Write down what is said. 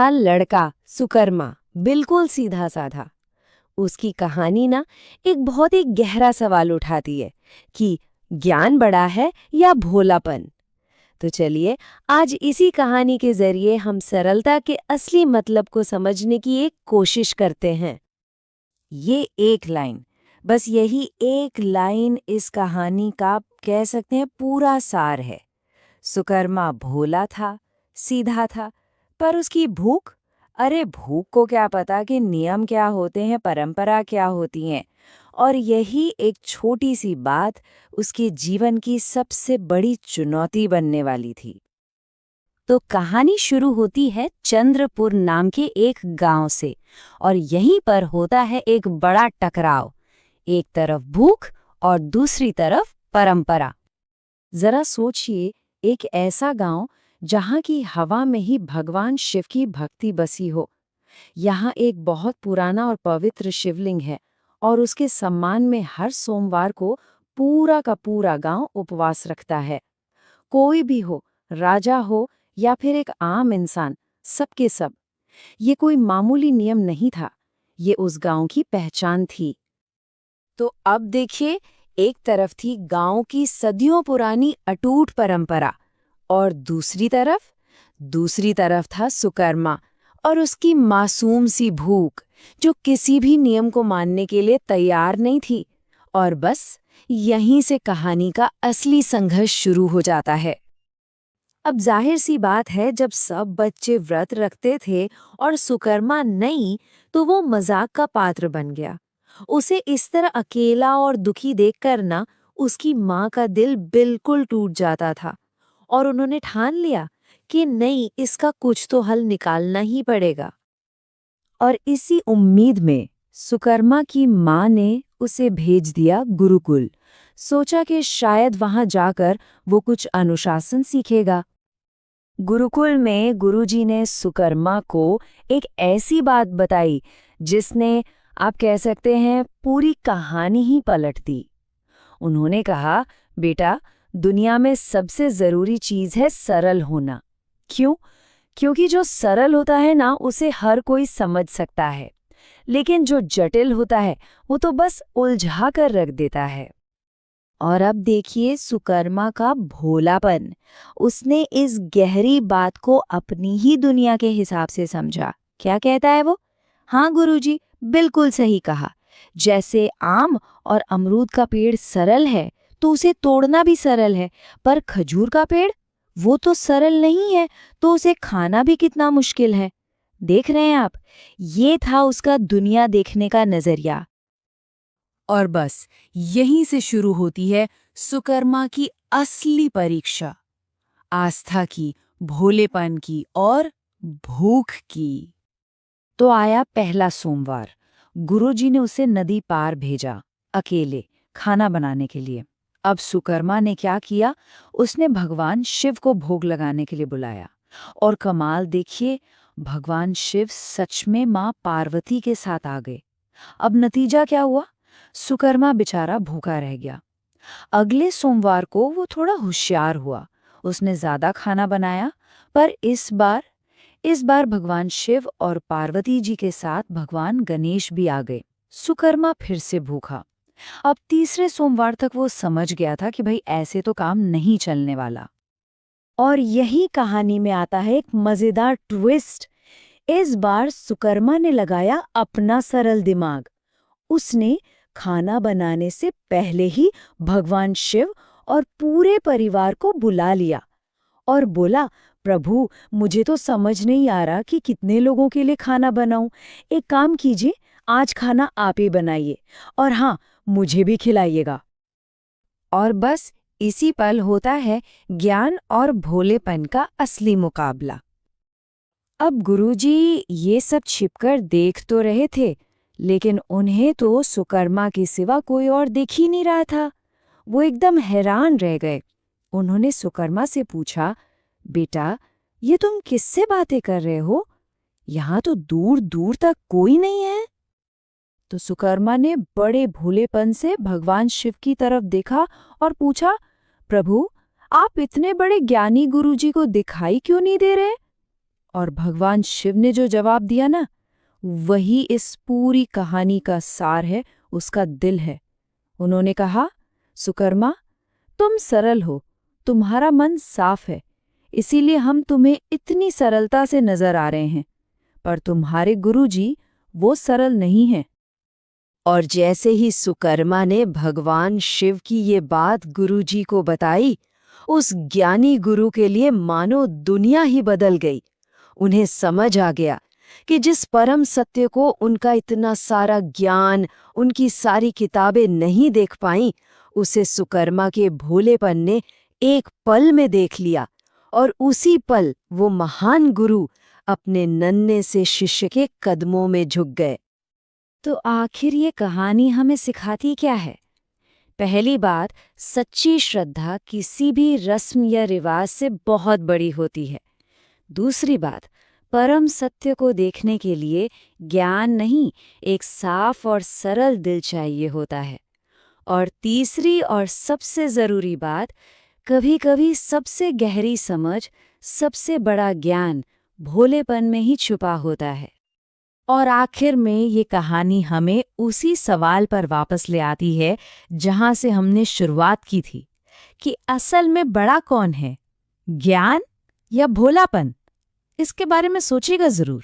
था लड़का सुकर्मा, बिल्कुल सीधा साधा। उसकी कहानी ना एक बहुत ही गहरा सवाल उठाती है कि ज्ञान बड़ा है या भोलापन। तो चलिए, आज इसी कहानी के जरिए हम सरलता के असली मतलब को समझने की एक कोशिश करते हैं। ये एक लाइन, बस यही एक लाइन इस कहानी का कह सकते हैं पूरा सार है। सुकर्मा भोला था, सीधा था, पर उसकी भूख, अरे भूख को क्या पता कि नियम क्या होते हैं, परंपरा क्या होती हैं। और यही एक छोटी सी बात उसके जीवन की सबसे बड़ी चुनौती बनने वाली थी। तो कहानी शुरू होती है चंद्रपुर नाम के एक गांव से, और यहीं पर होता है एक बड़ा टकराव। एक तरफ भूख और दूसरी तरफ परंपरा। जरा सोचिए, एक ऐसा गांव जहां की हवा में ही भगवान शिव की भक्ति बसी हो। यहाँ एक बहुत पुराना और पवित्र शिवलिंग है, और उसके सम्मान में हर सोमवार को पूरा का पूरा गांव उपवास रखता है। कोई भी हो, राजा हो या फिर एक आम इंसान, सबके सब। ये कोई मामूली नियम नहीं था, ये उस गांव की पहचान थी। तो अब देखिए, एक तरफ थी गांव की सदियों पुरानी अटूट परंपरा, और दूसरी तरफ था सुकर्मा और उसकी मासूम सी भूख, जो किसी भी नियम को मानने के लिए तैयार नहीं थी। और बस यहीं से कहानी का असली संघर्ष शुरू हो जाता है। अब जाहिर सी बात है, जब सब बच्चे व्रत रखते थे और सुकर्मा नहीं, तो वो मजाक का पात्र बन गया। उसे इस तरह अकेला और दुखी देखकर ना उसकी माँ का दिल बिल्कुल टूट जाता था, और उन्होंने ठान लिया कि नहीं, इसका कुछ तो हल निकालना ही पड़ेगा। और इसी उम्मीद में सुकर्मा की माँ ने उसे भेज दिया गुरुकुल। सोचा कि शायद वहां जाकर वो कुछ अनुशासन सीखेगा। गुरुकुल में गुरुजी ने सुकर्मा को एक ऐसी बात बताई जिसने, आप कह सकते हैं, पूरी कहानी ही पलट दी। उन्होंने कहा, बेटा, दुनिया में सबसे जरूरी चीज है सरल होना। क्यों? क्योंकि जो सरल होता है ना, उसे हर कोई समझ सकता है, लेकिन जो जटिल होता है वो तो बस उलझा कर रख देता है। और अब देखिए सुकर्मा का भोलापन। उसने इस गहरी बात को अपनी ही दुनिया के हिसाब से समझा। क्या कहता है वो? हाँ गुरुजी, बिल्कुल सही कहा। जैसे आम और अमरूद का पेड़ सरल है, तो उसे तोड़ना भी सरल है, पर खजूर का पेड़, वो तो सरल नहीं है, तो उसे खाना भी कितना मुश्किल है। देख रहे हैं आप? ये था उसका दुनिया देखने का नजरिया। और बस यहीं से शुरू होती है सुकर्मा की असली परीक्षा, आस्था की, भोलेपन की और भूख की। तो आया पहला सोमवार। गुरुजी ने उसे नदी पार भेजा, अकेले, खाना बनाने के लिए। अब सुकर्मा ने क्या किया? उसने भगवान शिव को भोग लगाने के लिए बुलाया। और कमाल देखिए, भगवान शिव सच में माँ पार्वती के साथ आ गए। अब नतीजा क्या हुआ? सुकर्मा बेचारा भूखा रह गया। अगले सोमवार को वो थोड़ा होशियार हुआ। उसने ज्यादा खाना बनाया, पर इस बार भगवान शिव और पार्वती जी के साथ भगवान गणेश भी आ गए। सुकर्मा फिर से भूखा। अब तीसरे सोमवार तक वो समझ गया था कि भाई ऐसे तो काम नहीं चलने वाला। और यही कहानी में आता है एक मजेदार ट्विस्ट। इस बार सुकर्मा ने लगाया अपना सरल दिमाग। उसने खाना बनाने से पहले ही भगवान शिव और पूरे परिवार को बुला लिया और बोला, प्रभु, मुझे तो समझ नहीं आ रहा कि कितने लोगों के लिए खाना बनाऊं। एक काम कीजिए, आज खाना आप ही बनाइए, और हाँ, मुझे भी खिलाइएगा। और बस इसी पल होता है ज्ञान और भोलेपन का असली मुकाबला। अब गुरुजी ये सब छिपकर देख तो रहे थे, लेकिन उन्हें तो सुकर्मा के सिवा कोई और दिख ही नहीं रहा था। वो एकदम हैरान रह गए। उन्होंने सुकर्मा से पूछा, बेटा, ये तुम किससे बातें कर रहे हो? यहाँ तो दूर दूर तक कोई नहीं है। तो सुकर्मा ने बड़े भोलेपन से भगवान शिव की तरफ देखा और पूछा, प्रभु, आप इतने बड़े ज्ञानी गुरुजी को दिखाई क्यों नहीं दे रहे? और भगवान शिव ने जो जवाब दिया ना, वही इस पूरी कहानी का सार है, उसका दिल है। उन्होंने कहा, सुकर्मा, तुम सरल हो, तुम्हारा मन साफ है, इसीलिए हम तुम्हें इतनी सरलता से नजर आ रहे हैं। पर तुम्हारे गुरुजी वो सरल नहीं हैं। और जैसे ही सुकर्मा ने भगवान शिव की ये बात गुरुजी को बताई, उस ज्ञानी गुरु के लिए मानो दुनिया ही बदल गई। उन्हें समझ आ गया कि जिस परम सत्य को उनका इतना सारा ज्ञान, उनकी सारी किताबें नहीं देख पाईं, उसे सुकर्मा के भोलेपन ने एक पल में देख लिया। और उसी पल वो महान गुरु अपने नन्हे से शिष्य के कदमों में झुक गए। तो आखिर ये कहानी हमें सिखाती क्या है? पहली बात, सच्ची श्रद्धा किसी भी रस्म या रिवाज से बहुत बड़ी होती है। दूसरी बात, परम सत्य को देखने के लिए ज्ञान नहीं, एक साफ और सरल दिल चाहिए होता है। और तीसरी और सबसे जरूरी बात, कभी-कभी सबसे गहरी समझ, सबसे बड़ा ज्ञान भोलेपन में ही छुपा होता है। और आखिर में ये कहानी हमें उसी सवाल पर वापस ले आती है जहां से हमने शुरुआत की थी, कि असल में बड़ा कौन है, ज्ञान या भोलापन? इसके बारे में सोचिएगा जरूर।